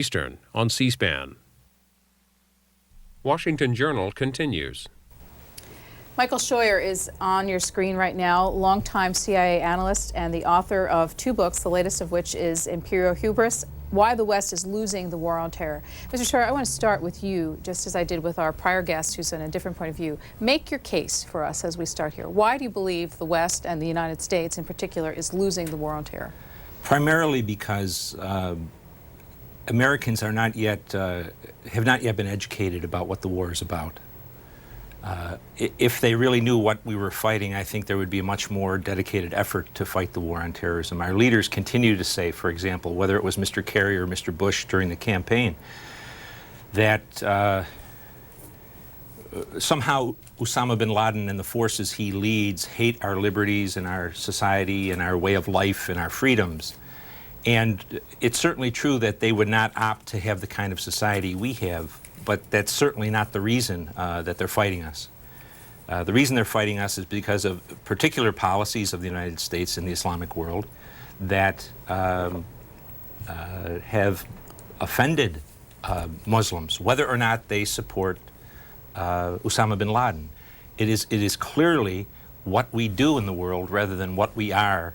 Eastern on C-SPAN. Washington Journal continues. Michael Scheuer is on your screen right now, longtime CIA analyst and the author of 2 books, the latest of which is Imperial Hubris, Why the West is Losing the War on Terror. Mr. Scheuer, I want to start with you, just as I did with our prior guest who's in a different point of view. Make your case for us as we start here. Why do you believe the West and the United States in particular is losing the war on terror? Primarily because Americans are not yet, have not yet been educated about what the war is about. If they really knew what we were fighting, I think there would be a much more dedicated effort to fight the war on terrorism. Our leaders continue to say, for example, whether it was Mr. Kerry or Mr. Bush during the campaign, that somehow Osama bin Laden and the forces he leads hate our liberties and our society and our way of life and our freedoms. And it's certainly true that they would not opt to have the kind of society we have, but that's certainly not the reason that they're fighting us. The reason they're fighting us is because of particular policies of the United States and the Islamic world that have offended Muslims, whether or not they support Osama bin Laden. It is clearly what we do in the world rather than what we are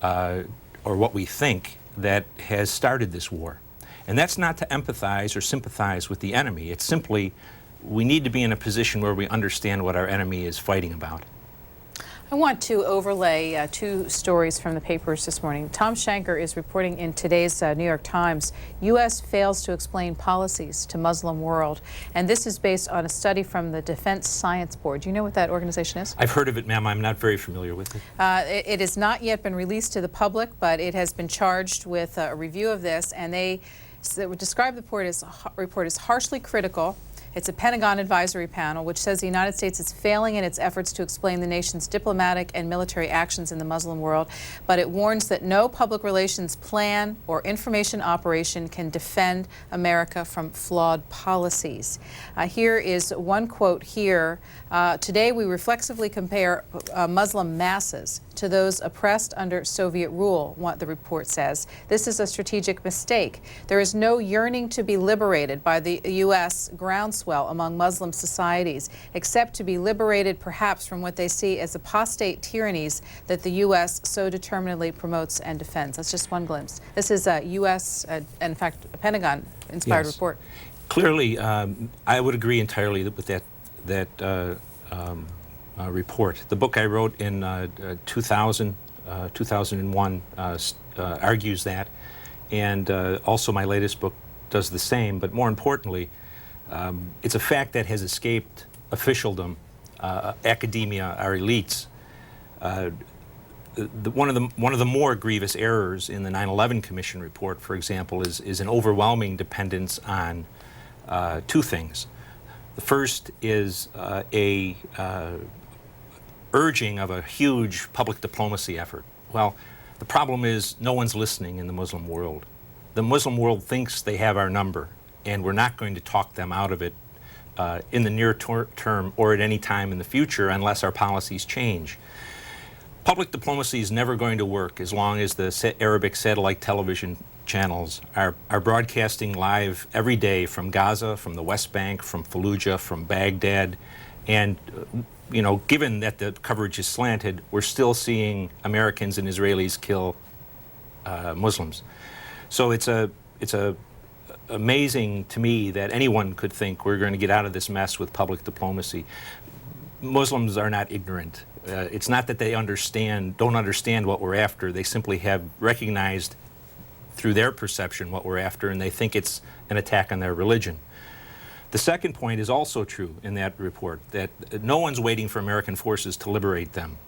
or what we think that has started this war. And that's not to empathize or sympathize with the enemy. It's simply we need to be in a position where we understand what our enemy is fighting about. I want to overlay 2 stories from the papers this morning. Tom Shanker is reporting in today's New York Times, U.S. fails to explain policies to Muslim world. And this is based on a study from the Defense Science Board. Do you know what that organization is? I've heard of it, ma'am. I'm not very familiar with it. It has not yet been released to the public, but it has been charged with a review of this, and they would describe the report as harshly critical. It's a Pentagon advisory panel which says the United States is failing in its efforts to explain the nation's diplomatic and military actions in the Muslim world, but it warns that no public relations plan or information operation can defend America from flawed policies. Here is one quote here. Today we reflexively compare Muslim masses to those oppressed under Soviet rule, what the report says. This is a strategic mistake. There is no yearning to be liberated by the U.S. groundswell among Muslim societies, except to be liberated perhaps from what they see as apostate tyrannies that the U.S. so determinedly promotes and defends. That's just one glimpse. This is a U.S. and in fact a Pentagon-inspired report. Clearly, I would agree entirely with that report. The book I wrote in 2001 argues that, and also my latest book does the same, but more importantly, it's a fact that has escaped officialdom, academia, our elites. One of the more grievous errors in the 9/11 Commission report, for example, is an overwhelming dependence on 2 things. The first is a urging of a huge public diplomacy effort. Well, the problem is no one's listening in the Muslim world. The Muslim world thinks they have our number, and we're not going to talk them out of it in the near term or at any time in the future unless our policies change. Public diplomacy is never going to work as long as the Arabic satellite television channels are broadcasting live every day from Gaza, from the West Bank, from Fallujah, from Baghdad, and you know, given that the coverage is slanted, we're still seeing Americans and Israelis kill Muslims. So it's amazing to me that anyone could think we're going to get out of this mess with public diplomacy. Muslims are not ignorant. It's not that they don't understand what we're after. They simply have recognized through their perception what we're after, and they think it's an attack on their religion. The second point is also true in that report, that no one's waiting for American forces to liberate them.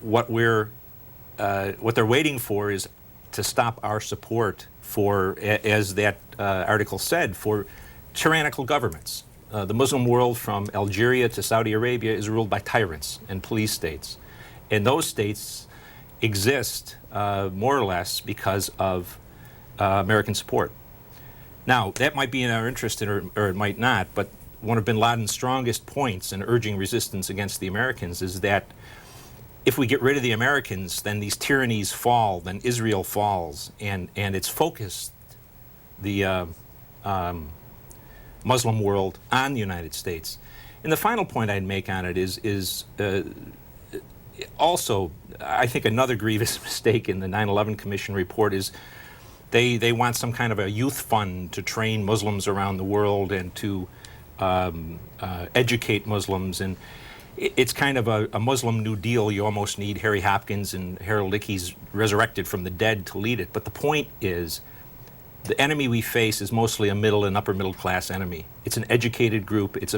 What they're waiting for is to stop our support for, as that article said, for tyrannical governments. The Muslim world from Algeria to Saudi Arabia is ruled by tyrants and police states. And those states exist more or less because of American support. Now, that might be in our interest or it might not, but one of bin Laden's strongest points in urging resistance against the Americans is that if we get rid of the Americans, then these tyrannies fall, then Israel falls, and it's focused the Muslim world on the United States. And the final point I'd make on it is also, I think another grievous mistake in the 9/11 Commission report is they want some kind of a youth fund to train Muslims around the world and to educate Muslims. And it's kind of a Muslim New Deal. You almost need Harry Hopkins and Harold Ickes resurrected from the dead to lead it. But the point is, the enemy we face is mostly a middle and upper middle class enemy. It's an educated group. It's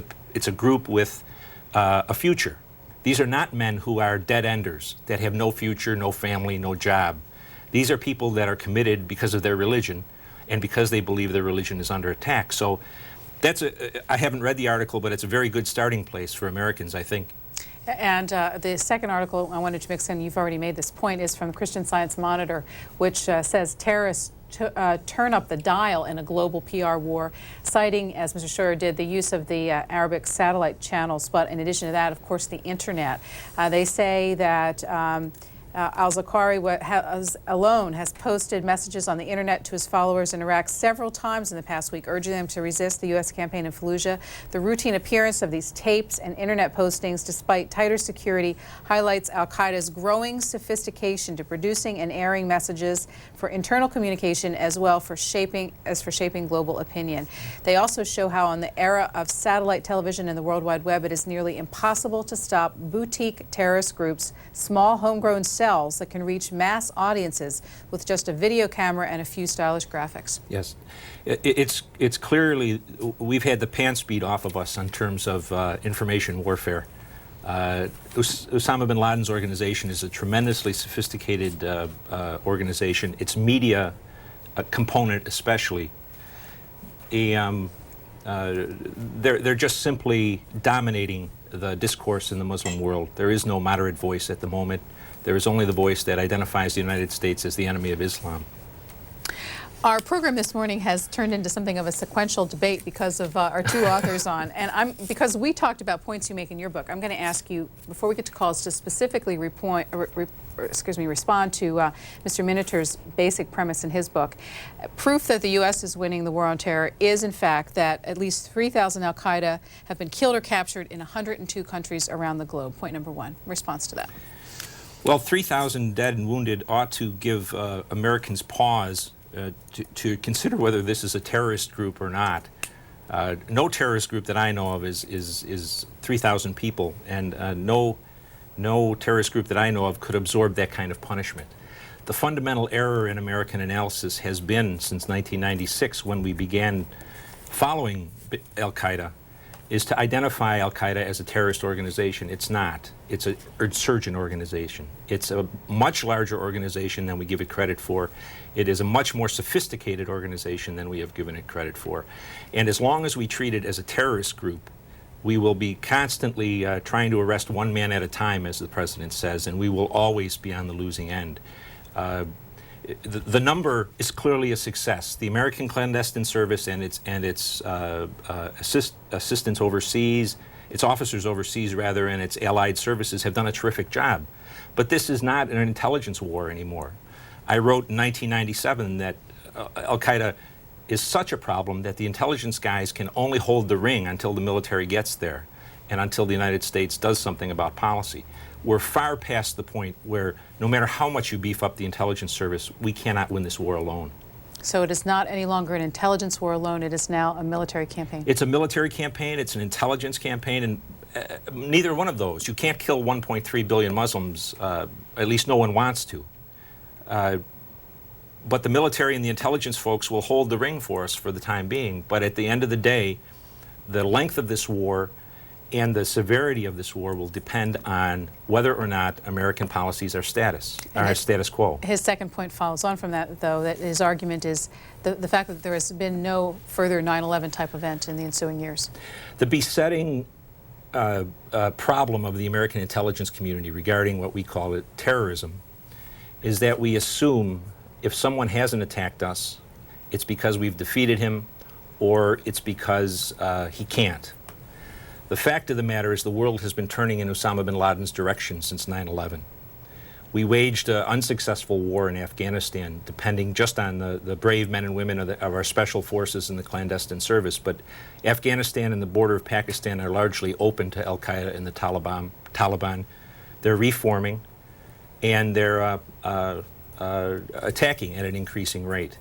a group with a future. These are not men who are dead enders that have no future, no family, no job. These are people that are committed because of their religion and because they believe their religion is under attack. So I haven't read the article, but it's a very good starting place for Americans, I think. And the second article I wanted to mix in, you've already made this point, is from Christian Science Monitor, which says terrorists turn up the dial in a global PR war, citing, as Mr. Scheuer did, the use of the Arabic satellite channels, but in addition to that, of course, the internet. They say that al-Zakari alone has posted messages on the internet to his followers in Iraq several times in the past week, urging them to resist the U.S. campaign in Fallujah. The routine appearance of these tapes and internet postings, despite tighter security, highlights al-Qaeda's growing sophistication to producing and airing messages for internal communication as well for shaping global opinion. They also show how in the era of satellite television and the World Wide Web, it is nearly impossible to stop boutique terrorist groups, small homegrown cells that can reach mass audiences with just a video camera and a few stylish graphics. Yes. It's clearly, we've had the pants beat off of us in terms of information warfare. Osama bin Laden's organization is a tremendously sophisticated organization. Its media component especially. They're just simply dominating the discourse in the Muslim world. There is no moderate voice at the moment. There is only the voice that identifies the United States as the enemy of Islam. Our program this morning has turned into something of a sequential debate because of our two authors on. And because we talked about points you make in your book, I'm going to ask you, before we get to calls, to specifically respond to Mr. Miniter's basic premise in his book. Proof that the U.S. is winning the war on terror is, in fact, that at least 3,000 al-Qaeda have been killed or captured in 102 countries around the globe. Point number one. Response to that. Well, 3,000 dead and wounded ought to give Americans pause to consider whether this is a terrorist group or not. No terrorist group that I know of is 3,000 people, and no terrorist group that I know of could absorb that kind of punishment. The fundamental error in American analysis has been, since 1996, when we began following al-Qaeda, is to identify al-Qaeda as a terrorist organization. It's not. It's an insurgent organization. It's a much larger organization than we give it credit for. It is a much more sophisticated organization than we have given it credit for. And as long as we treat it as a terrorist group, we will be constantly trying to arrest one man at a time, as the president says, and we will always be on the losing end. The number is clearly a success. The American Clandestine Service and its assistants overseas, its officers overseas rather, and its allied services have done a terrific job. But this is not an intelligence war anymore. I wrote in 1997 that al-Qaeda is such a problem that the intelligence guys can only hold the ring until the military gets there and until the United States does something about policy. We're far past the point where no matter how much you beef up the intelligence service, we cannot win this war alone. So it is not any longer an intelligence war alone, it is now a military campaign. It's a military campaign, it's an intelligence campaign, and neither one of those. You can't kill 1.3 billion Muslims, at least no one wants to. But the military and the intelligence folks will hold the ring for us for the time being. But at the end of the day, the length of this war and the severity of this war will depend on whether or not American policies are status quo. His second point follows on from that, though, that his argument is the fact that there has been no further 9/11 type event in the ensuing years. The besetting problem of the American intelligence community regarding what we call it terrorism is that we assume if someone hasn't attacked us, it's because we've defeated him or it's because he can't. The fact of the matter is the world has been turning in Osama bin Laden's direction since 9/11. We waged an unsuccessful war in Afghanistan, depending just on the brave men and women of our special forces and the clandestine service. But Afghanistan and the border of Pakistan are largely open to al-Qaeda and the Taliban. They're reforming, and they're attacking at an increasing rate.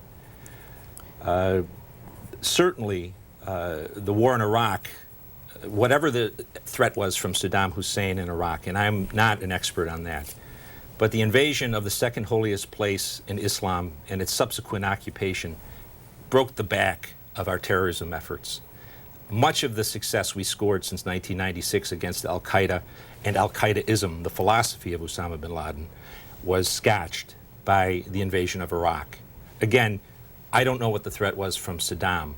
Certainly, the war in Iraq, whatever the threat was from Saddam Hussein in Iraq, and I'm not an expert on that, but the invasion of the second holiest place in Islam and its subsequent occupation broke the back of our terrorism efforts. Much of the success we scored since 1996 against al-Qaeda and al-Qaeda-ism, the philosophy of Osama bin Laden, was scotched by the invasion of Iraq. Again, I don't know what the threat was from Saddam,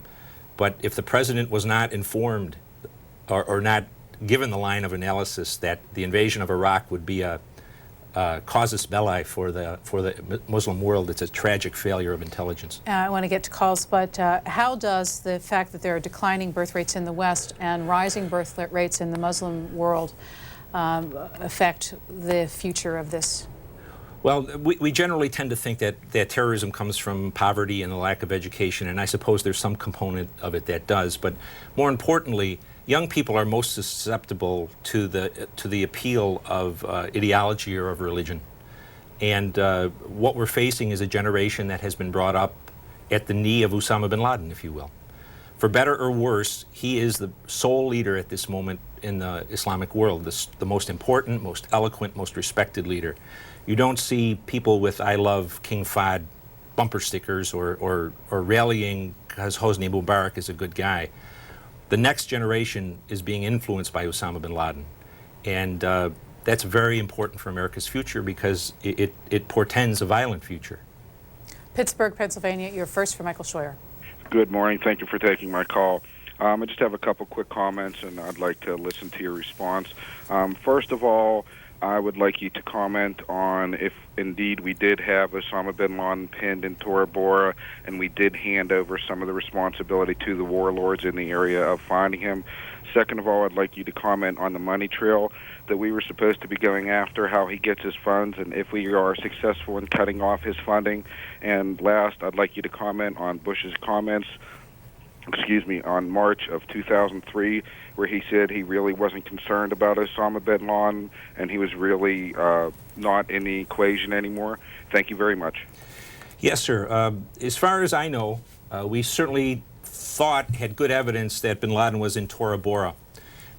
but if the president was not informed or not given the line of analysis that the invasion of Iraq would be a casus belli for the Muslim world, it's a tragic failure of intelligence. I want to get to calls, but how does the fact that there are declining birth rates in the West and rising birth rates in the Muslim world affect the future of this? Well, we generally tend to think that terrorism comes from poverty and the lack of education, and I suppose there's some component of it that does. But more importantly, young people are most susceptible to the appeal of ideology or of religion. And what we're facing is a generation that has been brought up at the knee of Osama bin Laden, if you will. For better or worse, he is the sole leader at this moment in the Islamic world, the most important, most eloquent, most respected leader. You don't see people with "I love King Fahd" bumper stickers or rallying because Hosni Mubarak is a good guy. The next generation is being influenced by Osama bin Laden. And that's very important for America's future because it portends a violent future. Pittsburgh, Pennsylvania, you're first for Michael Scheuer. Good morning. Thank you for taking my call. I just have a couple quick comments, and I'd like to listen to your response. First of all, I would like you to comment on if indeed we did have Osama bin Laden pinned in Tora Bora and we did hand over some of the responsibility to the warlords in the area of finding him. Second of all, I'd like you to comment on the money trail that we were supposed to be going after, how he gets his funds, and if we are successful in cutting off his funding. And last, I'd like you to comment on Bush's comments on March of 2003, where he said he really wasn't concerned about Osama bin Laden and he was really not in the equation anymore. Thank you very much. Yes, sir. As far as I know, we certainly had good evidence that bin Laden was in Tora Bora.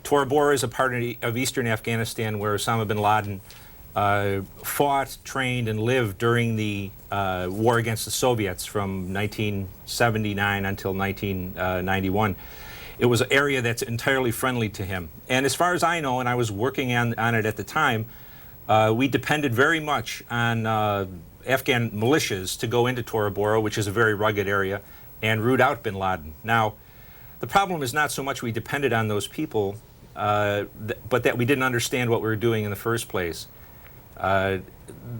Tora Bora is a part of eastern Afghanistan where Osama bin Laden fought, trained, and lived during the war against the Soviets from 1979 until 1991. It was an area that's entirely friendly to him. And as far as I know, and I was working on it at the time, we depended very much on Afghan militias to go into Tora Bora, which is a very rugged area, and root out bin Laden. Now, the problem is not so much we depended on those people, but that we didn't understand what we were doing in the first place.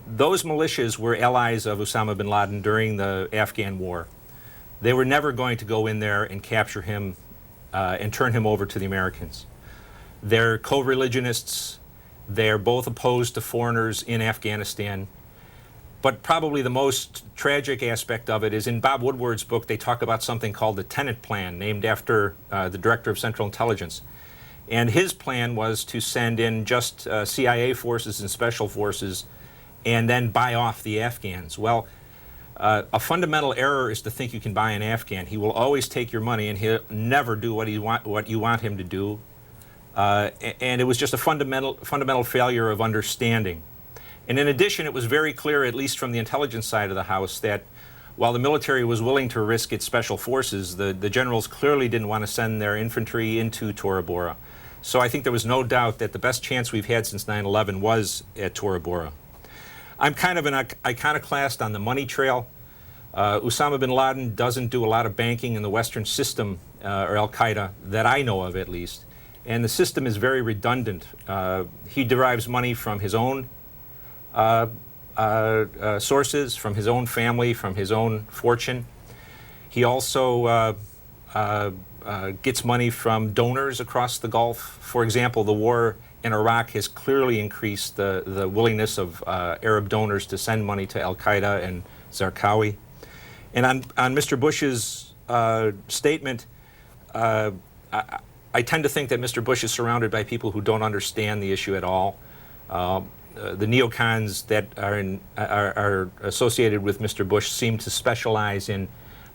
Those militias were allies of Osama bin Laden during the Afghan war. They were never going to go in there and capture him and turn him over to the Americans. They're co-religionists. They're both opposed to foreigners in Afghanistan. But probably the most tragic aspect of it is in Bob Woodward's book, they talk about something called the Tenet Plan, named after the Director of Central Intelligence. And his plan was to send in just CIA forces and special forces and then buy off the Afghans. Well, a fundamental error is to think you can buy an Afghan. He will always take your money and he'll never do what you want him to do. And it was just a fundamental failure of understanding. And in addition, it was very clear, at least from the intelligence side of the House, that while the military was willing to risk its special forces, the generals clearly didn't want to send their infantry into Tora Bora. So I think there was no doubt that the best chance we've had since 9/11 was at Tora Bora. I'm kind of an iconoclast on the money trail. Osama bin Laden doesn't do a lot of banking in the Western system, or Al-Qaeda, that I know of at least. And the system is very redundant. He derives money from his own sources, from his own family, from his own fortune. He also gets money from donors across the Gulf. For example, the war in Iraq has clearly increased the willingness of Arab donors to send money to al-Qaeda and Zarqawi. And on Mr. Bush's statement, I tend to think that Mr. Bush is surrounded by people who don't understand the issue at all. The neocons that are associated with Mr. Bush seem to specialize in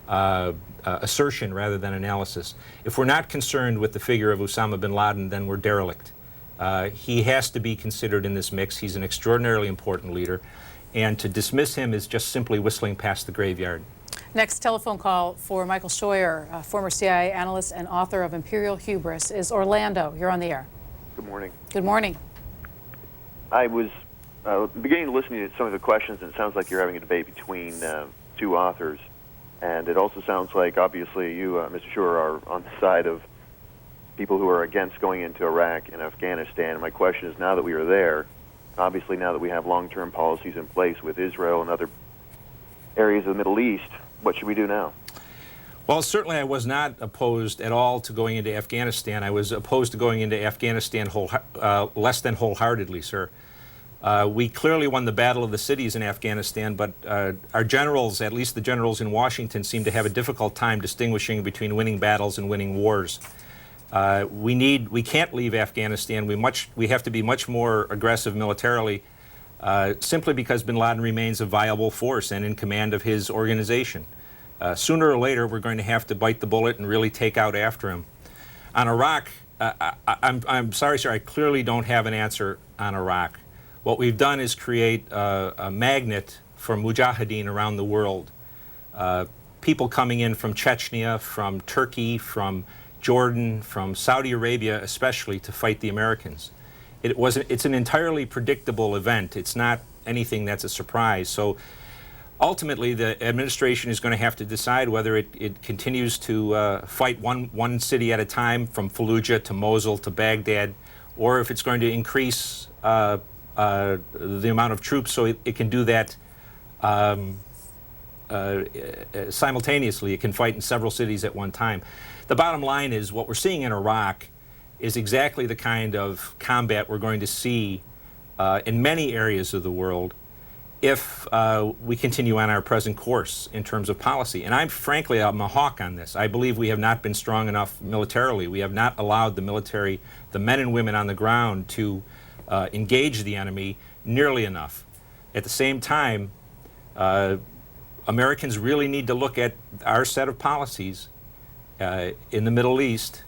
assertion rather than analysis. If we're not concerned with the figure of Osama bin Laden, then we're derelict. He has to be considered in this mix. He's an extraordinarily important leader, and to dismiss him is just simply whistling past the graveyard. Next telephone call for Michael Scheuer, former CIA analyst and author of Imperial Hubris, is Orlando. You're on the air. Good morning. Good morning. I was beginning to listen to some of the questions, and it sounds like you're having a debate between two authors. And it also sounds like, obviously, you, Mr. Scheuer, are on the side of people who are against going into Iraq and Afghanistan. And my question is, now that we are there, obviously now that we have long-term policies in place with Israel and other areas of the Middle East, what should we do now? Well, certainly I was not opposed at all to going into Afghanistan. I was opposed to going into Afghanistan less than wholeheartedly, sir. We clearly won the battle of the cities in Afghanistan, but our generals, at least the generals in Washington, seem to have a difficult time distinguishing between winning battles and winning wars. We can't leave Afghanistan. We have to be much more aggressive militarily, simply because bin Laden remains a viable force and in command of his organization. Sooner or later, we're going to have to bite the bullet and really take out after him. On Iraq, I'm sorry, sir, I clearly don't have an answer on Iraq. What we've done is create a magnet for mujahideen around the world. People coming in from Chechnya, from Turkey, from Jordan, from Saudi Arabia especially, to fight the Americans. It's an entirely predictable event. It's not anything that's a surprise. So ultimately, the administration is going to have to decide whether it continues to fight one city at a time, from Fallujah to Mosul to Baghdad, or if it's going to increase the amount of troops so it can do that simultaneously. It can fight in several cities at one time. The bottom line is what we're seeing in Iraq is exactly the kind of combat we're going to see in many areas of the world if we continue on our present course in terms of policy. And I'm a hawk on this. I believe we have not been strong enough militarily. We have not allowed the military, the men and women on the ground, to engage the enemy nearly enough. At the same time, Americans really need to look at our set of policies in the Middle East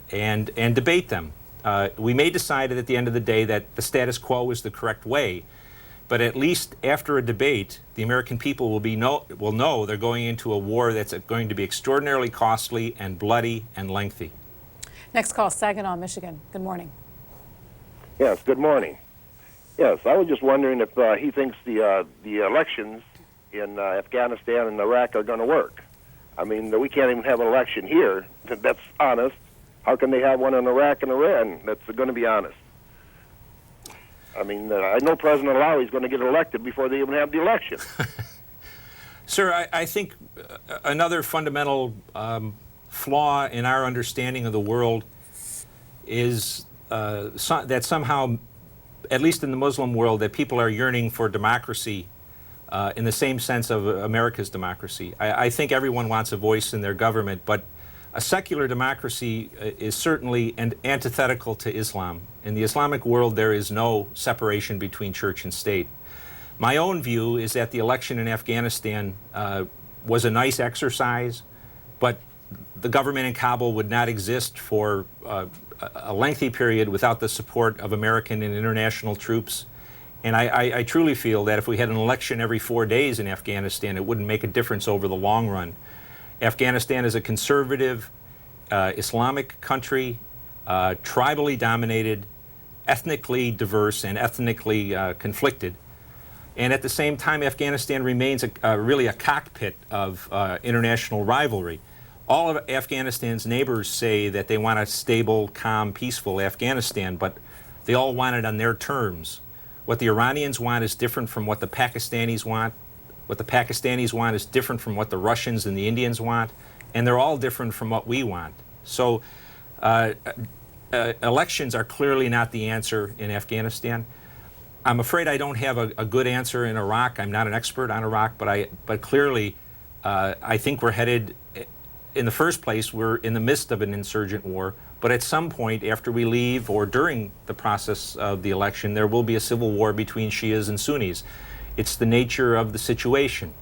and debate them. We may decide at the end of the day that the status quo is the correct way, but at least after a debate, the American people will know they're going into a war that's going to be extraordinarily costly and bloody and lengthy. Next call, Saginaw, Michigan. Good morning. Yes, good morning. Yes, I was just wondering if he thinks the elections in Afghanistan and Iraq are going to work. I mean, we can't even have an election here. That's honest. How can they have one in Iraq and Iran that's going to be honest? I mean, I know President Allawi is going to get elected before they even have the election. Sir, I think another fundamental flaw in our understanding of the world is that somehow, at least in the Muslim world, that people are yearning for democracy in the same sense of America's democracy. I think everyone wants a voice in their government, but a secular democracy is certainly antithetical to Islam. In the Islamic world, there is no separation between church and state. My own view is that the election in Afghanistan was a nice exercise, but the government in Kabul would not exist for a lengthy period without the support of American and international troops. And I truly feel that if we had an election every 4 days in Afghanistan, it wouldn't make a difference over the long run. Afghanistan is a conservative Islamic country, tribally dominated, ethnically diverse, and ethnically conflicted. And at the same time, Afghanistan remains really a cockpit of international rivalry. All of Afghanistan's neighbors say that they want a stable, calm, peaceful Afghanistan, but they all want it on their terms. What the Iranians want is different from what the Pakistanis want. What the Pakistanis want is different from what the Russians and the Indians want, and they're all different from what we want. So elections are clearly not the answer in Afghanistan. I'm afraid I don't have a good answer in Iraq. I'm not an expert on Iraq, but clearly I think we're headed, in the first place, we're in the midst of an insurgent war. But at some point after we leave or during the process of the election, there will be a civil war between Shias and Sunnis. It's the nature of the situation.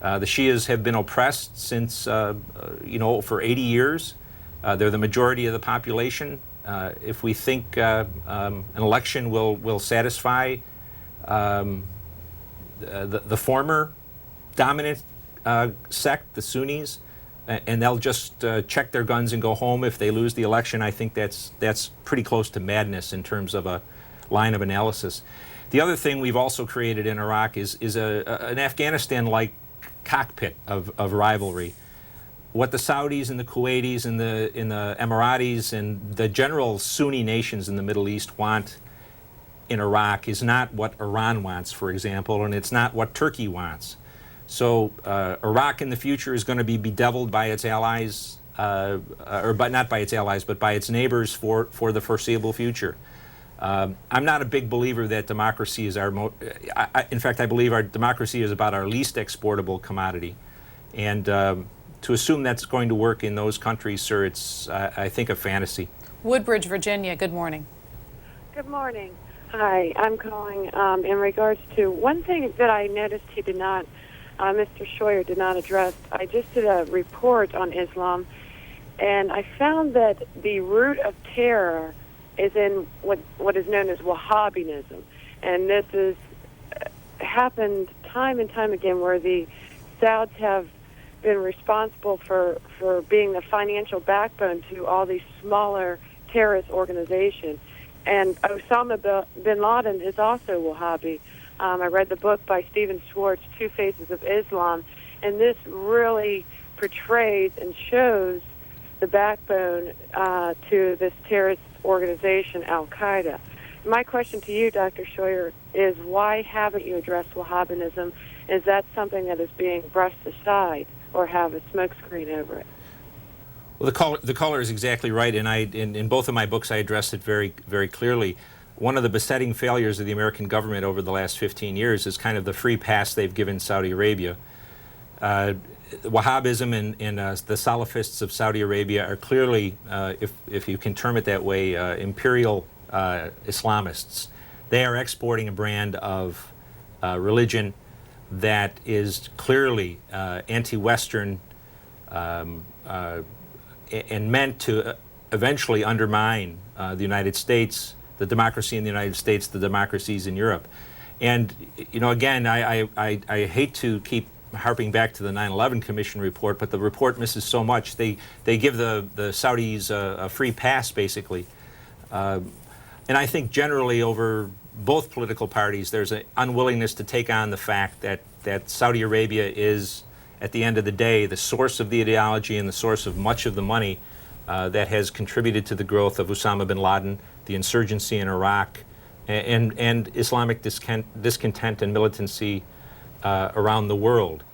The Shias have been oppressed since, for 80 years. They're the majority of the population. If we think an election will satisfy the former dominant sect, the Sunnis, and they'll just check their guns and go home if they lose the election, I think that's pretty close to madness in terms of a line of analysis. The other thing we've also created in Iraq is an Afghanistan-like cockpit of rivalry. What the Saudis and the Kuwaitis and the Emiratis and the general Sunni nations in the Middle East want in Iraq is not what Iran wants, for example, and it's not what Turkey wants. So Iraq in the future is going to be bedeviled by its allies, but not by its allies, but by its neighbors for the foreseeable future. I'm not a big believer that democracy is in fact, I believe our democracy is about our least exportable commodity. And to assume that's going to work in those countries, sir, it's, I think, a fantasy. Woodbridge, Virginia, good morning. Good morning. Hi, I'm calling in regards to one thing that I noticed he did not, Mr. Scheuer did not address. I just did a report on Islam, and I found that the root of terror is in what is known as Wahhabism. And this has happened time and time again where the Sauds have been responsible for being the financial backbone to all these smaller terrorist organizations. And Osama bin Laden is also Wahhabi. I read the book by Stephen Schwartz, Two Faces of Islam, and this really portrays and shows the backbone to this terrorist organization, Al-Qaeda. My question to you, Dr. Scheuer, is why haven't you addressed Wahhabism? Is that something that is being brushed aside or have a smokescreen over it? Well, the caller is exactly right, and in both of my books I addressed it very, very clearly. One of the besetting failures of the American government over the last 15 years is kind of the free pass they've given Saudi Arabia. Wahhabism and the Salafists of Saudi Arabia are clearly, if you can term it that way, Imperial Islamists. They are exporting a brand of religion that is clearly anti-Western and meant to eventually undermine the United States, the democracy in the United States, the democracies in Europe. And, again, I hate to keep harping back to the 9/11 Commission report, but the report misses so much. They give the Saudis a free pass, basically. And I think generally over both political parties there's an unwillingness to take on the fact that Saudi Arabia is, at the end of the day, the source of the ideology and the source of much of the money that has contributed to the growth of Osama bin Laden, the insurgency in Iraq, and Islamic discontent and militancy around the world.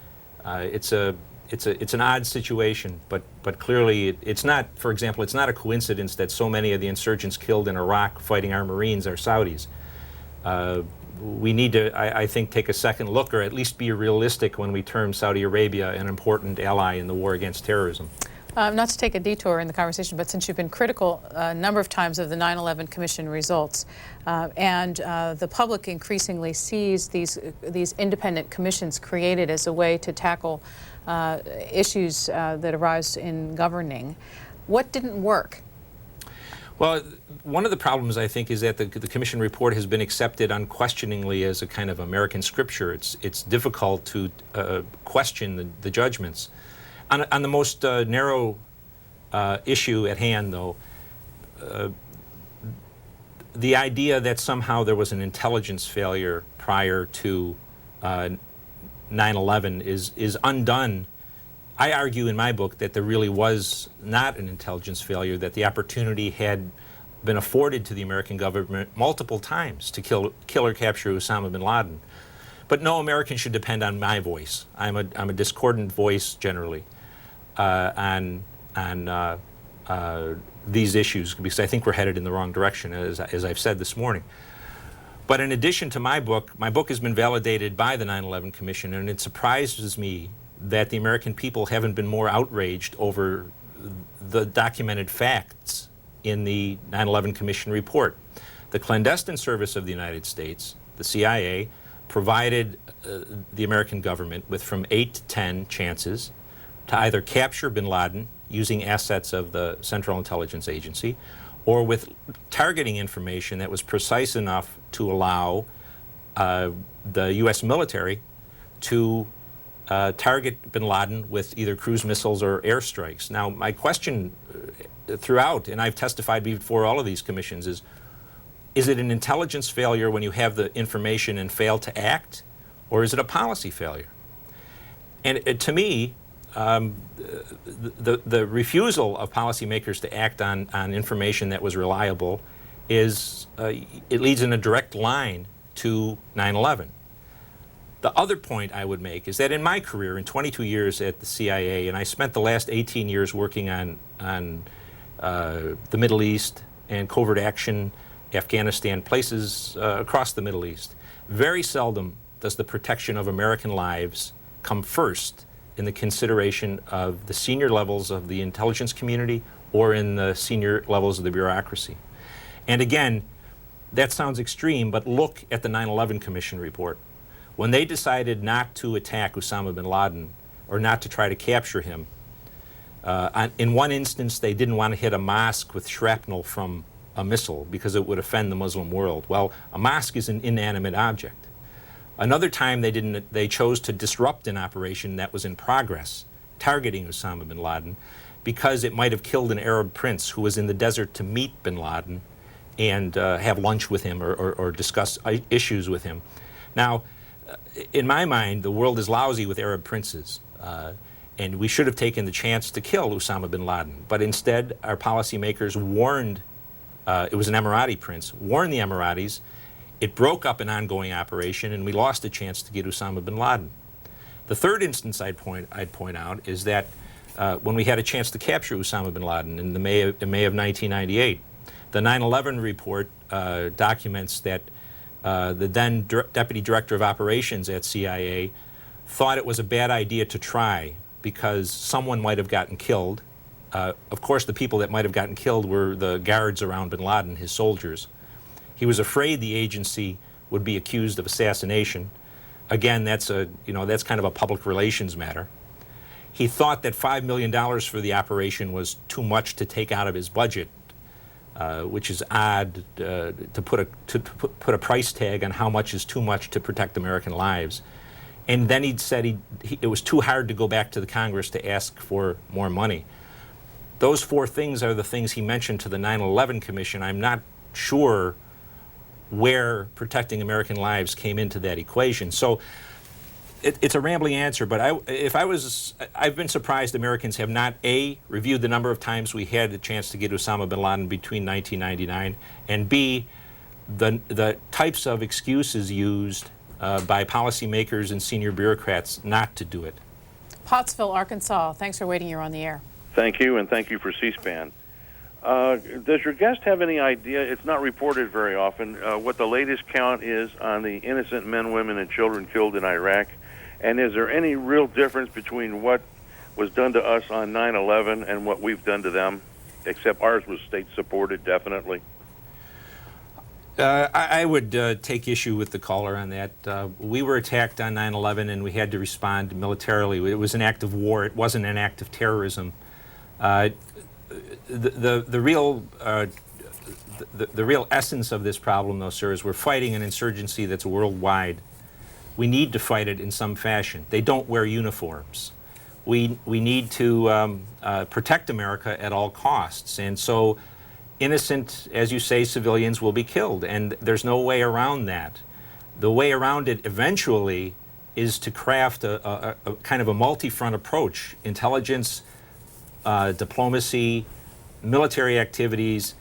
It's an odd situation, but clearly it's not. For example, it's not a coincidence that so many of the insurgents killed in Iraq fighting our Marines are Saudis. We need to, I think, take a second look, or at least be realistic when we term Saudi Arabia an important ally in the war against terrorism. Not to take a detour in the conversation, but since you've been critical a number of times of the 9/11 Commission results, and the public increasingly sees these independent commissions created as a way to tackle issues that arise in governing, what didn't work? Well, one of the problems, I think, is that the Commission report has been accepted unquestioningly as a kind of American scripture. It's difficult to question the judgments. On the most narrow issue at hand, though, the idea that somehow there was an intelligence failure prior to 9/11 is undone. I argue in my book that there really was not an intelligence failure, that the opportunity had been afforded to the American government multiple times to kill or capture Osama bin Laden. But no American should depend on my voice. I'm a discordant voice generally on these issues, because I think we're headed in the wrong direction, as I've said this morning. But in addition to my book has been validated by the 9/11 Commission, and it surprises me that the American people haven't been more outraged over the documented facts in the 9/11 Commission report. The clandestine service of the United States, the CIA, provided the American government with from 8 to 10 chances to either capture bin Laden using assets of the Central Intelligence Agency, or with targeting information that was precise enough to allow the U.S. military to target bin Laden with either cruise missiles or airstrikes. Now, my question throughout, and I've testified before all of these commissions, is it an intelligence failure when you have the information and fail to act, or is it a policy failure? And to me, the refusal of policymakers to act on information that was reliable it leads in a direct line to 9/11. The other point I would make is that in my career, in 22 years at the CIA, and I spent the last 18 years working on the Middle East and covert action, Afghanistan, places across the Middle East, very seldom does the protection of American lives come first in the consideration of the senior levels of the intelligence community or in the senior levels of the bureaucracy. And again, that sounds extreme, but look at the 9/11 Commission report. When they decided not to attack Osama bin Laden or not to try to capture him, in one instance they didn't want to hit a mosque with shrapnel from a missile because it would offend the Muslim world. Well, a mosque is an inanimate object. Another time they chose to disrupt an operation that was in progress, targeting Osama bin Laden, because it might have killed an Arab prince who was in the desert to meet bin Laden and have lunch with him or discuss issues with him. Now, in my mind, the world is lousy with Arab princes, and we should have taken the chance to kill Osama bin Laden. But instead, our policymakers warned, it was an Emirati prince, warned the Emiratis. It broke up an ongoing operation, and we lost a chance to get Osama bin Laden. The third instance I'd point out is that when we had a chance to capture Osama bin Laden in May of 1998, the 9/11 report documents that the then Deputy Director of Operations at CIA thought it was a bad idea to try because someone might have gotten killed. Of course, the people that might have gotten killed were the guards around bin Laden, his soldiers. He was afraid the agency would be accused of assassination. Again, that's kind of a public relations matter. He thought that $5 million for the operation was too much to take out of his budget, which is odd to put a price tag on how much is too much to protect American lives. And then he'd said it was too hard to go back to the Congress to ask for more money. Those four things are the things he mentioned to the 9/11 Commission. I'm not sure where protecting American lives came into that equation. So it's a rambling answer, but I've been surprised Americans have not, A, reviewed the number of times we had the chance to get Osama bin Laden between 1999, and B, the types of excuses used by policymakers and senior bureaucrats not to do it. Pottsville, Arkansas. Thanks for waiting. You're on the air. Thank you, and thank you for C-SPAN. Does your guest have any idea, it's not reported very often, what the latest count is on the innocent men, women, and children killed in Iraq? And is there any real difference between what was done to us on 9/11 and what we've done to them, except ours was state-supported, definitely? I would take issue with the caller on that. We were attacked on 9/11, and we had to respond militarily. It was an act of war. It wasn't an act of terrorism. The real essence of this problem, though, sir, is we're fighting an insurgency that's worldwide. We need to fight it in some fashion. They don't wear uniforms. We need to protect America at all costs, and so innocent, as you say, civilians will be killed, and there's no way around that. The way around it eventually is to craft a kind of a multi-front approach: intelligence, diplomacy, military activities,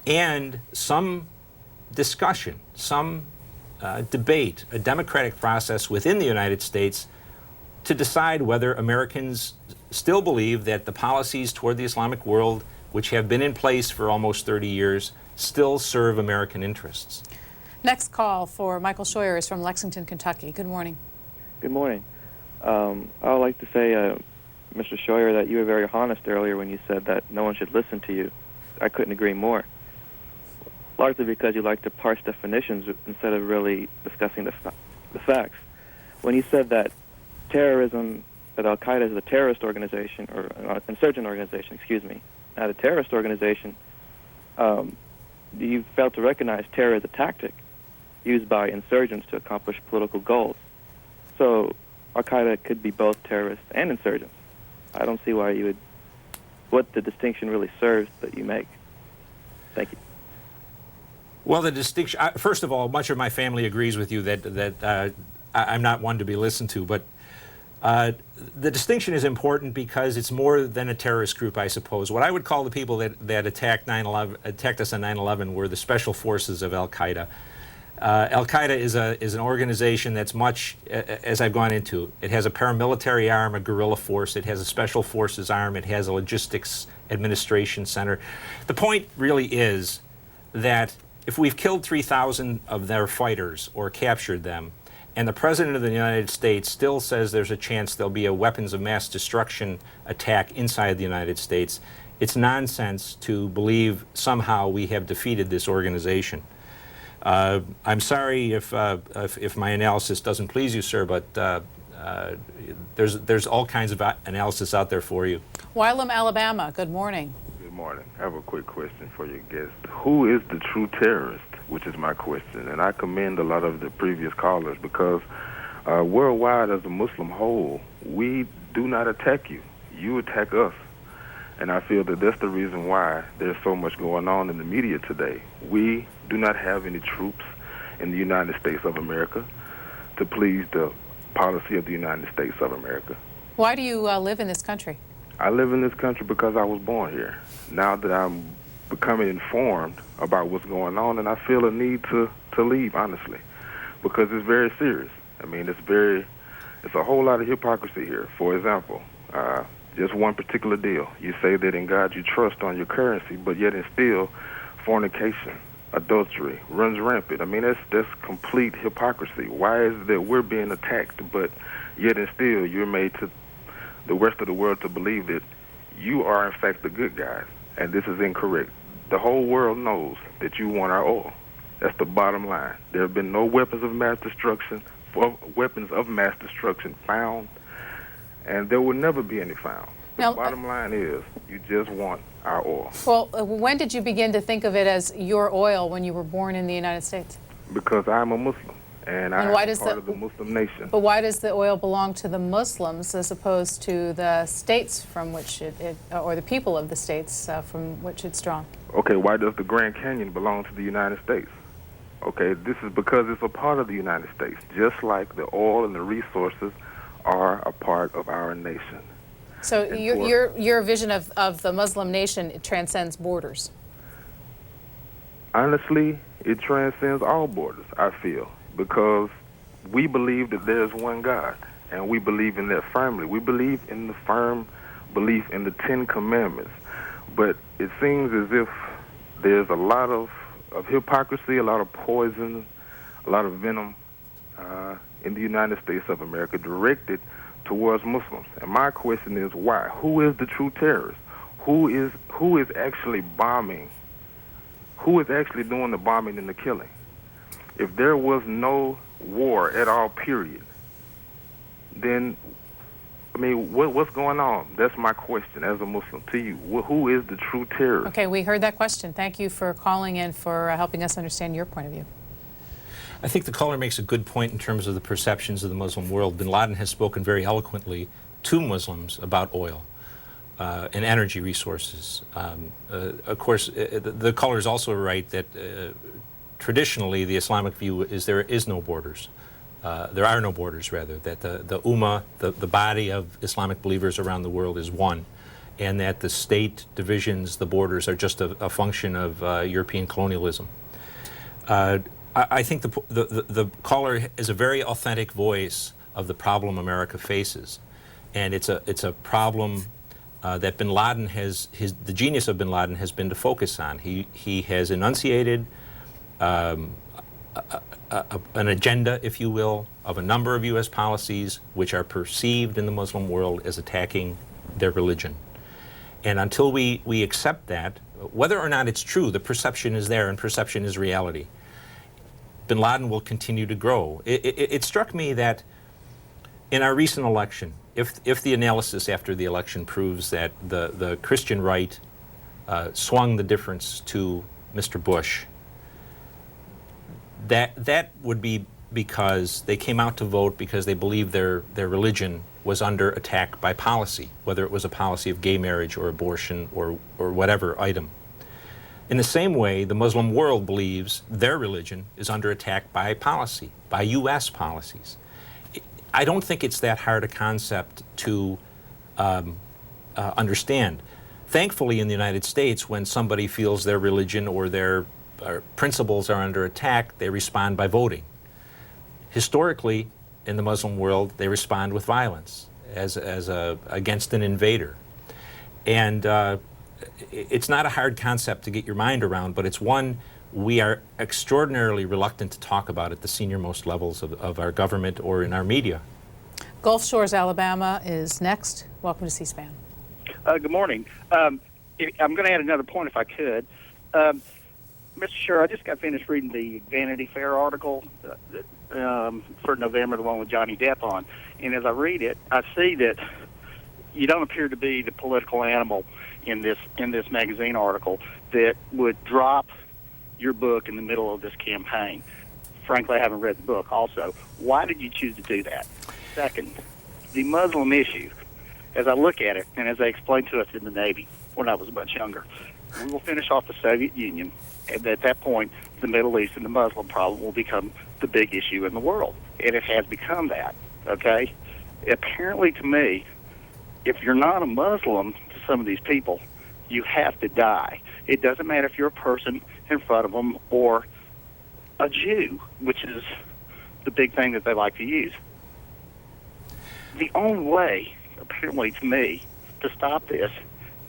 and some discussion, some debate, a democratic process within the United States to decide whether Americans still believe that the policies toward the Islamic world which have been in place for almost 30 years, still serve American interests. Next call for Michael Scheuer is from Lexington, Kentucky. Good morning. Good morning. I would like to say, Mr. Scheuer, that you were very honest earlier when you said that no one should listen to you. I couldn't agree more. Largely because you like to parse definitions instead of really discussing the facts. When you said that terrorism, that Al-Qaeda is a terrorist organization, or an insurgent organization, excuse me, not a terrorist organization, you failed to recognize terror as a tactic used by insurgents to accomplish political goals. So Al-Qaeda could be both terrorists and insurgents. I don't see why you would, what the distinction really serves that you make. Thank you. Well, the distinction, first of all, much of my family agrees with you that I'm not one to be listened to, but the distinction is important because it's more than a terrorist group, I suppose. What I would call the people that attacked us on 9/11 were the special forces of Al-Qaeda. Al-Qaeda is an organization that's much, as I've gone into, it has a paramilitary arm, a guerrilla force, it has a special forces arm, it has a logistics administration center. The point really is that if we've killed 3,000 of their fighters or captured them, and the President of the United States still says there's a chance there'll be a weapons of mass destruction attack inside the United States, it's nonsense to believe somehow we have defeated this organization. I'm sorry if my analysis doesn't please you, sir, but there's all kinds of analysis out there for you. Wylam, Alabama. Good morning. Good morning. I have a quick question for your guest. Who is the true terrorist? Which is my question. And I commend a lot of the previous callers because worldwide as a Muslim whole, we do not attack you. You attack us. And I feel that that's the reason why there's so much going on in the media today. We do not have any troops in the United States of America to please the policy of the United States of America. Why do you live in this country? I live in this country because I was born here. Now that I'm becoming informed about what's going on, and I feel a need to leave, honestly, because it's very serious. I mean, it's a whole lot of hypocrisy here. For example, just one particular deal. You say that in God you trust on your currency, but yet and still fornication, adultery runs rampant. I mean, that's complete hypocrisy. Why is it that we're being attacked, but yet and still you're made to the rest of the world to believe that you are in fact the good guys, and this is incorrect. The whole world knows that you want our oil. That's the bottom line. There have been no weapons of mass destruction found, and there will never be any found. The bottom line is you just want our oil. Well, when did you begin to think of it as your oil when you were born in the United States? Because I'm a Muslim, and I'm part of the Muslim nation. But why does the oil belong to the Muslims as opposed to the states from which or the people of the states from which it's drawn? Okay, why does the Grand Canyon belong to the United States? Okay, this is because it's a part of the United States, just like the oil and the resources are a part of our nation. So your vision of the Muslim nation, it transcends borders? Honestly, it transcends all borders, I feel, because we believe that there's one God, and we believe in that firmly. We believe in the firm belief in the 10 Commandments. But it seems as if there's a lot of hypocrisy, a lot of poison, a lot of venom in the United States of America directed towards Muslims. And my question is why? Who is the true terrorist? Who is actually bombing? Who is actually doing the bombing and the killing? If there was no war at all, period, then I mean, what's going on? That's my question as a Muslim to you. Who is the true terrorist? Okay, we heard that question. Thank you for calling in, for helping us understand your point of view. I think the caller makes a good point in terms of the perceptions of the Muslim world. Bin Laden has spoken very eloquently to Muslims about oil and energy resources. Of course, the caller is also right that traditionally the Islamic view is there is no borders. There are no borders, rather, that the Ummah, the body of Islamic believers around the world is one, and that the state divisions, the borders, are just a function of European colonialism. I think the caller is a very authentic voice of the problem America faces, and it's a problem that Bin Laden the genius of Bin Laden has been to focus on. He has enunciated an agenda, if you will, of a number of U.S. policies which are perceived in the Muslim world as attacking their religion. And until we accept that, whether or not it's true, the perception is there, and perception is reality. Bin Laden will continue to grow. It struck me that in our recent election, if the analysis after the election proves that the Christian right swung the difference to Mr. Bush, that would be because they came out to vote because they believed their religion was under attack by policy, whether it was a policy of gay marriage or abortion or whatever item. In the same way, the Muslim world believes their religion is under attack by policy, by U.S. policies. I don't think it's that hard a concept to understand. Thankfully, in the United States, when somebody feels their religion or their principles are under attack, they respond by voting. Historically, in the Muslim world, they respond with violence against an invader. And it's not a hard concept to get your mind around, but it's one we are extraordinarily reluctant to talk about at the senior-most levels of our government or in our media. Gulf Shores, Alabama is next. Welcome to C-SPAN. Good morning. I'm going to add another point if I could. Mr. Scheuer, I just got finished reading the Vanity Fair article for November, the one with Johnny Depp on. And as I read it, I see that you don't appear to be the political animal in this magazine article that would drop your book in the middle of this campaign. Frankly, I haven't read the book also. Why did you choose to do that? Second, the Muslim issue, as I look at it, and as they explained to us in the Navy when I was much younger, we will finish off the Soviet Union, and at that point, the Middle East and the Muslim problem will become the big issue in the world. And it has become that, okay? Apparently, to me, if you're not a Muslim to some of these people, you have to die. It doesn't matter if you're a person in front of them or a Jew, which is the big thing that they like to use. The only way, apparently to me, to stop this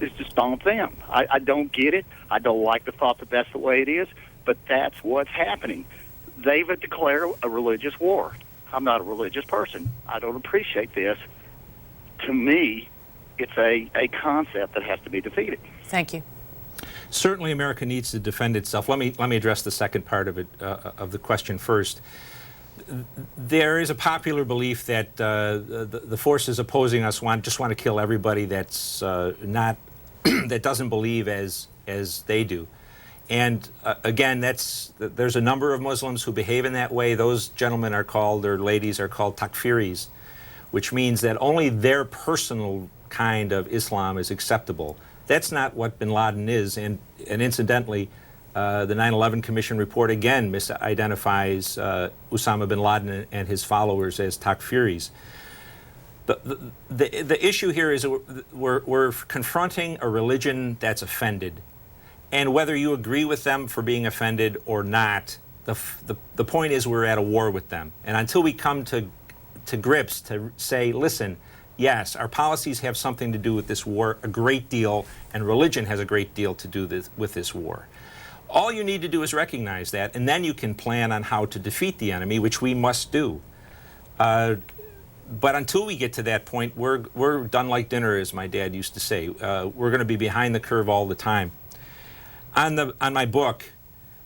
is to stomp them. I don't get it. I don't like the thought that that's the way it is, but that's what's happening. They've declared a religious war. I'm not a religious person. I don't appreciate this. To me, it's a concept that has to be defeated. Thank you. Certainly, America needs to defend itself. Let me address the second part of it of the question first. There is a popular belief that the forces opposing us just want to kill everybody that's not that doesn't believe as they do. And again, there's a number of Muslims who behave in that way. Those gentlemen are called, or ladies are called, takfiris, which means that only their personal kind of Islam is acceptable. That's not what bin Laden is, and incidentally, the 9/11 Commission report again misidentifies Osama bin Laden and his followers as takfiris. The issue here is we're confronting a religion that's offended, and whether you agree with them for being offended or not, the point is we're at a war with them. And until we come to grips to say, listen, yes, our policies have something to do with this war, a great deal, and religion has a great deal to do with this war. All you need to do is recognize that, and then you can plan on how to defeat the enemy, which we must do. But until we get to that point, we're done like dinner, as my dad used to say. We're going to be behind the curve all the time. On my book,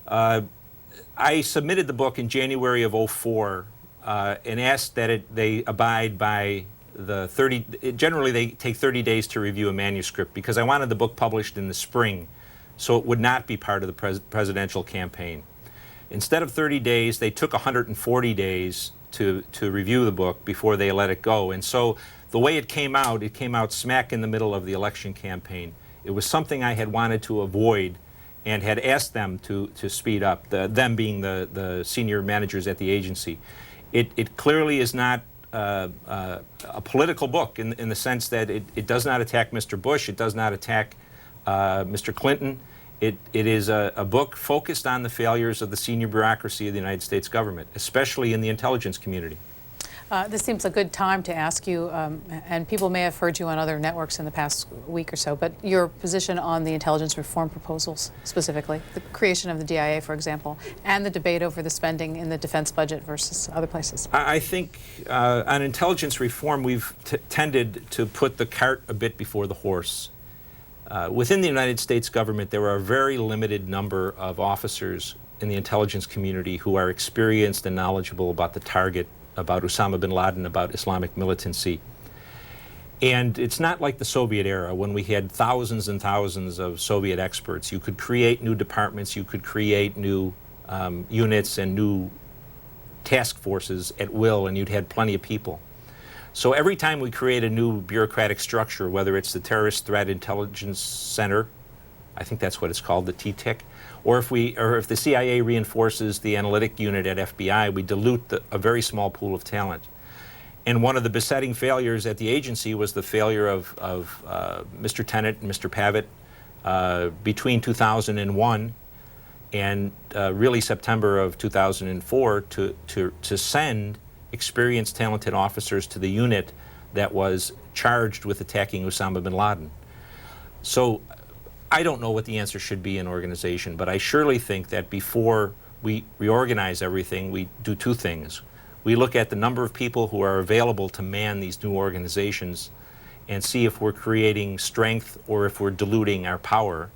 I submitted the book in January of '04 and asked that they abide by the 30. Generally, they take 30 days to review a manuscript because I wanted the book published in the spring, so it would not be part of the presidential campaign. Instead of 30 days, they took 140 days to review the book before they let it go. And so the way it came out smack in the middle of the election campaign. It was something I had wanted to avoid and had asked them to speed up, them being the senior managers at the agency. It clearly is not a political book in the sense that it does not attack Mr. Bush, it does not attack Mr. Clinton. It is a book focused on the failures of the senior bureaucracy of the United States government, especially in the intelligence community. This seems a good time to ask you, and people may have heard you on other networks in the past week or so, but your position on the intelligence reform proposals, specifically, the creation of the DIA, for example, and the debate over the spending in the defense budget versus other places. I think on intelligence reform, we've tended to put the cart a bit before the horse. Within the United States government, there are a very limited number of officers in the intelligence community who are experienced and knowledgeable about the target, about Osama bin Laden, about Islamic militancy. And it's not like the Soviet era when we had thousands and thousands of Soviet experts. You could create new departments, you could create new units and new task forces at will, and you'd had plenty of people. So every time we create a new bureaucratic structure, whether it's the Terrorist Threat Intelligence Center, I think that's what it's called, the TTIC, or if the CIA reinforces the analytic unit at FBI, we dilute a very small pool of talent. And one of the besetting failures at the agency was the failure of Mr. Tenet and Mr. Pavitt between 2001 and really September of 2004 to send experienced, talented officers to the unit that was charged with attacking Osama bin Laden. So I don't know what the answer should be in organization, but I surely think that before we reorganize everything, we do two things. We look at the number of people who are available to man these new organizations and see if we're creating strength or if we're diluting our power.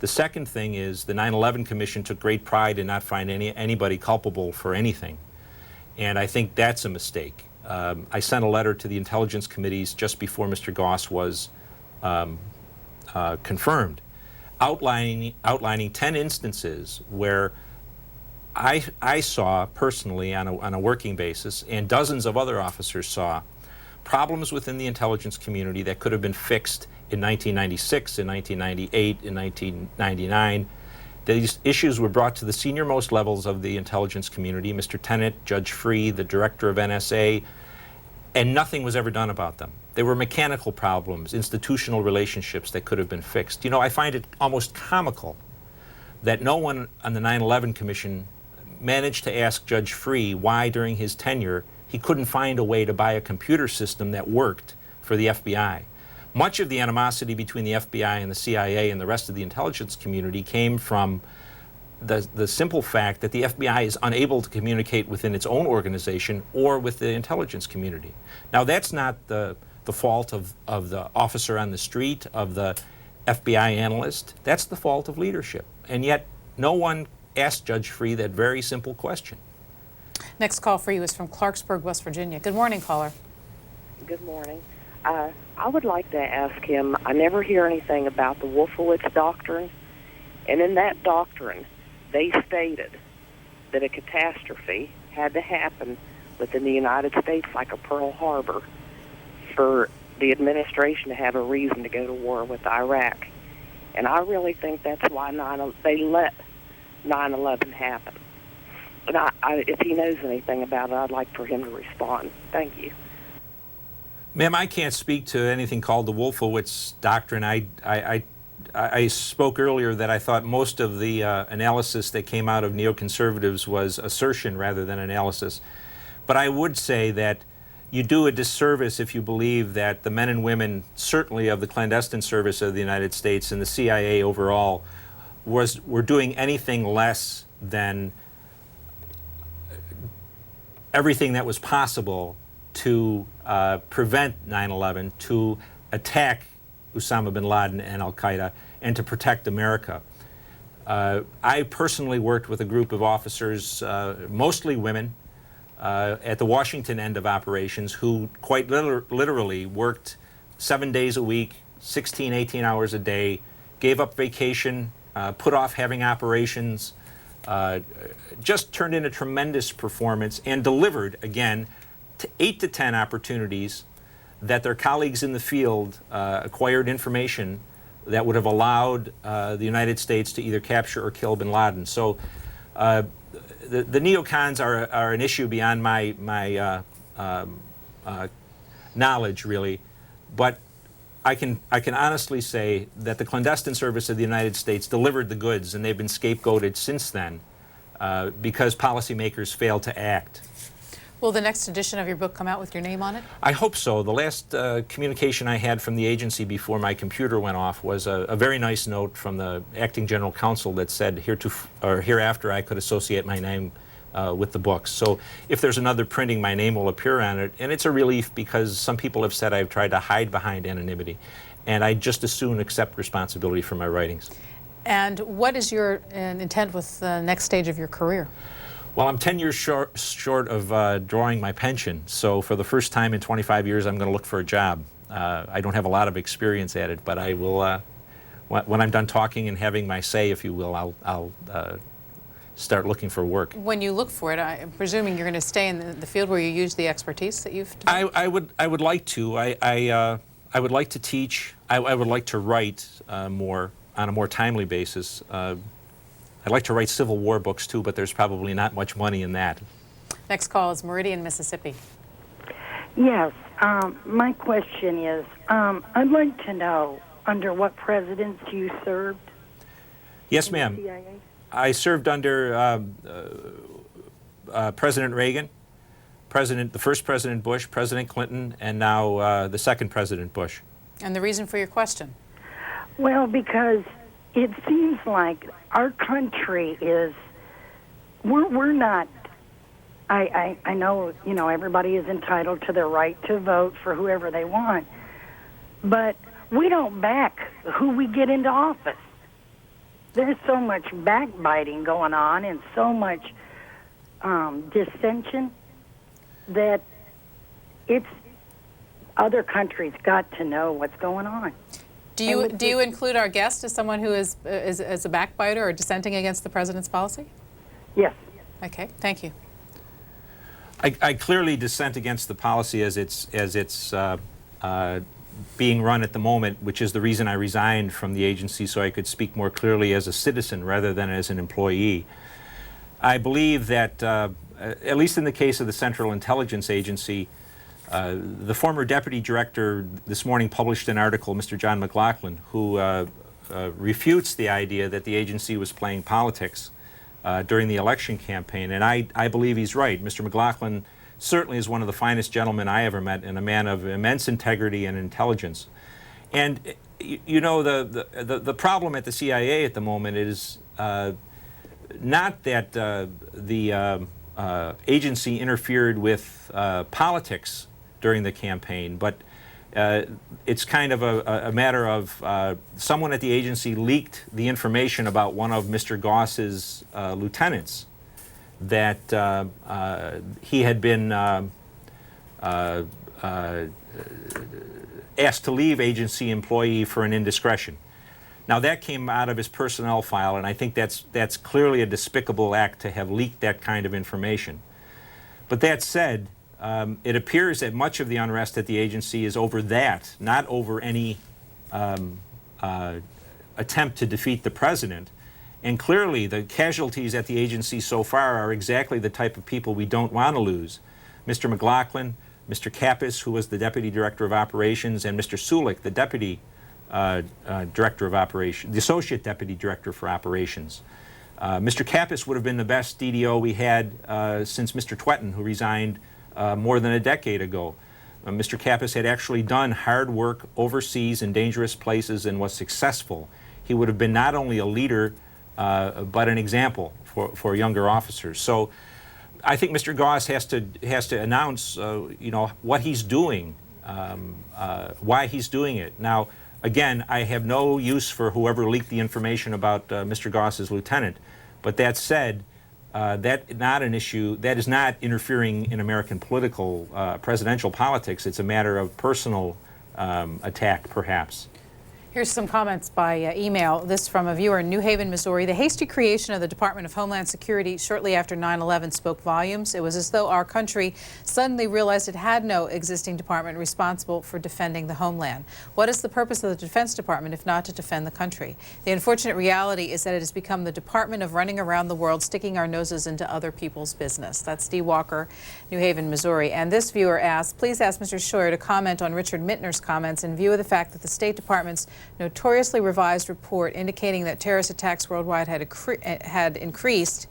The second thing is the 9/11 Commission took great pride in not finding anybody culpable for anything. And I think that's a mistake. I sent a letter to the intelligence committees just before Mr. Goss was confirmed, outlining 10 instances where I saw personally on a working basis, and dozens of other officers saw, problems within the intelligence community that could have been fixed in 1996, in 1998, in 1999. These issues were brought to the senior-most levels of the intelligence community, Mr. Tenet, Judge Free, the director of NSA, and nothing was ever done about them. They were mechanical problems, institutional relationships that could have been fixed. You know, I find it almost comical that no one on the 9/11 Commission managed to ask Judge Free why, during his tenure, he couldn't find a way to buy a computer system that worked for the FBI. Much of the animosity between the FBI and the CIA and the rest of the intelligence community came from the simple fact that the FBI is unable to communicate within its own organization or with the intelligence community. Now, that's not the fault of the officer on the street, of the FBI analyst. That's the fault of leadership. And yet, no one asked Judge Free that very simple question. Next call for you is from Clarksburg, West Virginia. Good morning, caller. Good morning. I would like to ask him, I never hear anything about the Wolfowitz Doctrine, and in that doctrine, they stated that a catastrophe had to happen within the United States, like a Pearl Harbor, for the administration to have a reason to go to war with Iraq. And I really think that's why they let 9/11 happen. And if he knows anything about it, I'd like for him to respond. Thank you. Ma'am, I can't speak to anything called the Wolfowitz Doctrine. I spoke earlier that I thought most of the analysis that came out of neoconservatives was assertion rather than analysis. But I would say that you do a disservice if you believe that the men and women, certainly of the clandestine service of the United States and the CIA overall, were doing anything less than everything that was possible to prevent 9/11, to attack Osama bin Laden and al-Qaeda, and to protect America. I personally worked with a group of officers, mostly women, at the Washington end of operations, who quite literally worked 7 days a week, 16, 18 hours a day, gave up vacation, put off having operations, just turned in a tremendous performance and delivered, again, 8 to 10 opportunities that their colleagues in the field acquired information that would have allowed the United States to either capture or kill bin Laden. So the neocons are an issue beyond my knowledge, really. But I can honestly say that the clandestine service of the United States delivered the goods, and they've been scapegoated since then because policymakers failed to act. Will the next edition of your book come out with your name on it? I hope so. The last communication I had from the agency before my computer went off was a very nice note from the acting general counsel that said hereafter I could associate my name with the books. So if there's another printing, my name will appear on it, and it's a relief because some people have said I've tried to hide behind anonymity, and I just as soon accept responsibility for my writings. And what is your intent with the next stage of your career? Well, I'm 10 years short of drawing my pension, so for the first time in 25 years, I'm going to look for a job. I don't have a lot of experience at it, but I will, when I'm done talking and having my say, if you will, I'll start looking for work. When you look for it, I'm presuming you're going to stay in the field where you use the expertise that you've developed? I would like to. I would like to teach. I would like to write more on a more timely basis. I'd like to write Civil War books too, but there's probably not much money in that. Next call is Meridian, Mississippi. Yes, my question is, I'd like to know under what presidents you served? Yes, ma'am. I served under President Reagan, the first President Bush, President Clinton, and now the second President Bush. And the reason for your question? Well, because it seems like our country is, we're not, I know, everybody is entitled to their right to vote for whoever they want, but we don't back who we get into office. There's so much backbiting going on and so much dissension that other countries got to know what's going on. Do you include our guest as someone who is a backbiter or dissenting against the president's policy? Yes. Okay, thank you. I clearly dissent against the policy as it's being run at the moment, which is the reason I resigned from the agency so I could speak more clearly as a citizen rather than as an employee. I believe that, at least in the case of the Central Intelligence Agency, the former deputy director this morning published an article, Mr. John McLaughlin, who refutes the idea that the agency was playing politics during the election campaign, and I believe he's right. Mr. McLaughlin certainly is one of the finest gentlemen I ever met and a man of immense integrity and intelligence. And the problem at the CIA at the moment is not that the agency interfered with politics during the campaign, but it's kind of a matter of someone at the agency leaked the information about one of Mr. Goss's lieutenants, that he had been asked to leave agency employee for an indiscretion. Now that came out of his personnel file, and I think that's clearly a despicable act to have leaked that kind of information. But that said, it appears that much of the unrest at the agency is over that, not over any attempt to defeat the president. And clearly, the casualties at the agency so far are exactly the type of people we don't want to lose. Mr. McLaughlin, Mr. Kappes, who was the Deputy Director of Operations, and Mr. Sulik, the Deputy Director of Operations, the Associate Deputy Director for Operations. Mr. Kappes would have been the best DDO we had since Mr. Twetton, who resigned more than a decade ago. Mr. Kappes had actually done hard work overseas in dangerous places and was successful. He would have been not only a leader, but an example for younger officers. So I think Mr. Goss has to announce, what he's doing, why he's doing it. Now, again, I have no use for whoever leaked the information about Mr. Goss's lieutenant, but that said, that is not interfering in American political, presidential politics. It's a matter of personal attack, perhaps. Here's some comments by email. This from a viewer in New Haven, Missouri. The hasty creation of the Department of Homeland Security shortly after 9/11 spoke volumes. It was as though our country suddenly realized it had no existing department responsible for defending the homeland. What is the purpose of the Defense Department if not to defend the country? The unfortunate reality is that it has become the department of running around the world, sticking our noses into other people's business. That's Steve Walker, New Haven, Missouri. And this viewer asks, please ask Mr. Scheuer to comment on Richard Mittner's comments in view of the fact that the State Department's notoriously revised report indicating that terrorist attacks worldwide had increased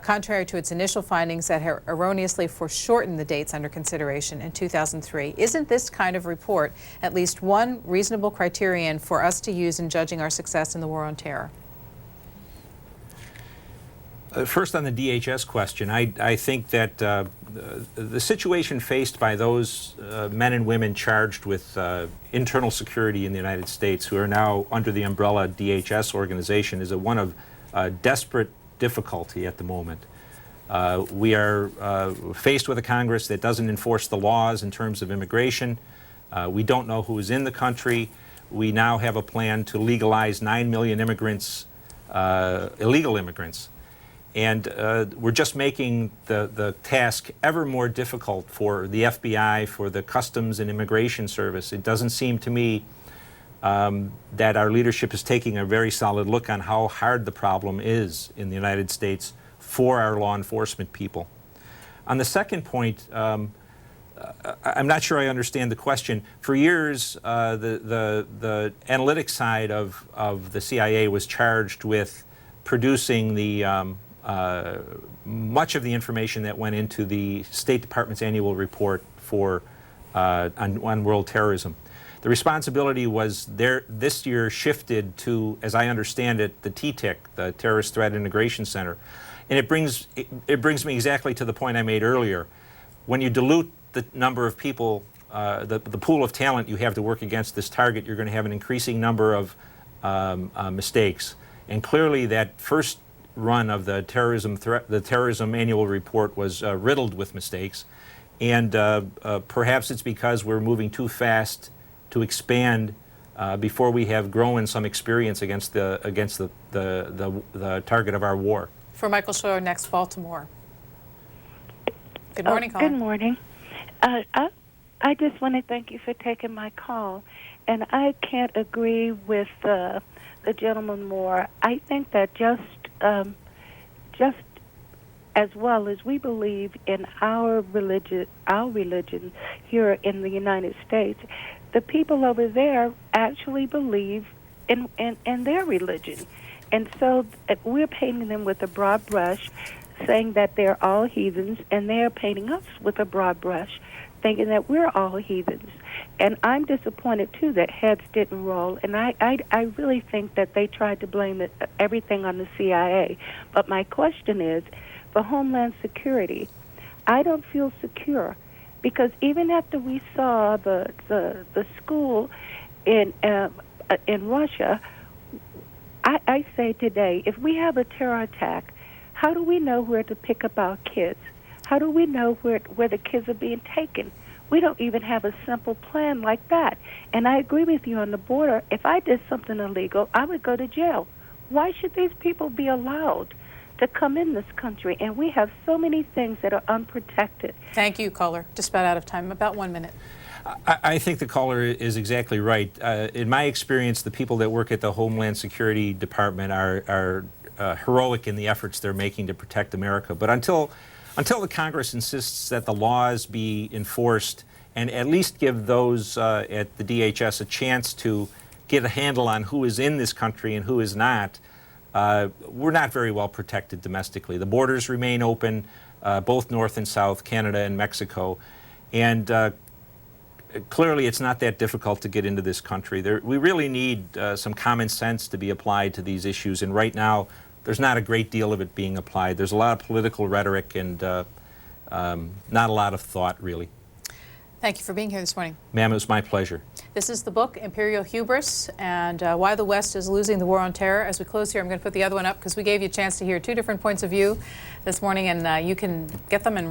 contrary to its initial findings that had erroneously foreshortened the dates under consideration in 2003. Isn't this kind of report at least one reasonable criterion for us to use in judging our success in the war on terror? First, on the DHS question, I think that the situation faced by those men and women charged with internal security in the United States who are now under the umbrella DHS organization is one of desperate difficulty at the moment. We are faced with a Congress that doesn't enforce the laws in terms of immigration. We don't know who is in the country. We now have a plan to legalize 9 million immigrants, illegal immigrants. And we're just making the task ever more difficult for the FBI, for the Customs and Immigration Service. It doesn't seem to me that our leadership is taking a very solid look on how hard the problem is in the United States for our law enforcement people. On the second point, I'm not sure I understand the question. For years, the analytics side of the CIA was charged with producing the much of the information that went into the State Department's annual report for on world terrorism. The responsibility was this year shifted to, as I understand it, the TTIC, the Terrorist Threat Integration Center. And it brings me exactly to the point I made earlier. When you dilute the number of people, the pool of talent you have to work against this target, you're going to have an increasing number of mistakes. And clearly that first run of the terrorism annual report was riddled with mistakes. And perhaps it's because we're moving too fast to expand before we have grown some experience against the target of our war. For Michael Scheuer, next, Baltimore. Good morning, Colin. Good morning. I just want to thank you for taking my call, and I can't agree with the gentleman more. I think that just as well as we believe in our religion here in the United States, the people over there actually believe in their religion. And so we're painting them with a broad brush, saying that they're all heathens, and they're painting us with a broad brush, thinking that we're all heathens. And I'm disappointed, too, that heads didn't roll. And I really think that they tried to blame everything on the CIA. But my question is, for Homeland Security, I don't feel secure. Because even after we saw the school in Russia, I say today, if we have a terror attack, how do we know where to pick up our kids? How do we know where the kids are being taken? We don't even have a simple plan like that. And I agree with you on the border. If I did something illegal, I would go to jail. Why should these people be allowed to come in this country? And we have so many things that are unprotected. Thank you, caller. Just about out of time. About 1 minute. I think the caller is exactly right. In my experience, the people that work at the Homeland Security Department are heroic in the efforts they're making to protect America. But until the Congress insists that the laws be enforced and at least give those at the DHS a chance to get a handle on who is in this country and who is not, we're not very well protected domestically. The borders remain open, both north and south, Canada and Mexico. And clearly it's not that difficult to get into this country. We really need some common sense to be applied to these issues. And right now, there's not a great deal of it being applied. There's a lot of political rhetoric and not a lot of thought, really. Thank you for being here this morning. Ma'am, it was my pleasure. This is the book, Imperial Hubris, and Why the West is Losing the War on Terror. As we close here, I'm going to put the other one up because we gave you a chance to hear two different points of view this morning, and you can get them and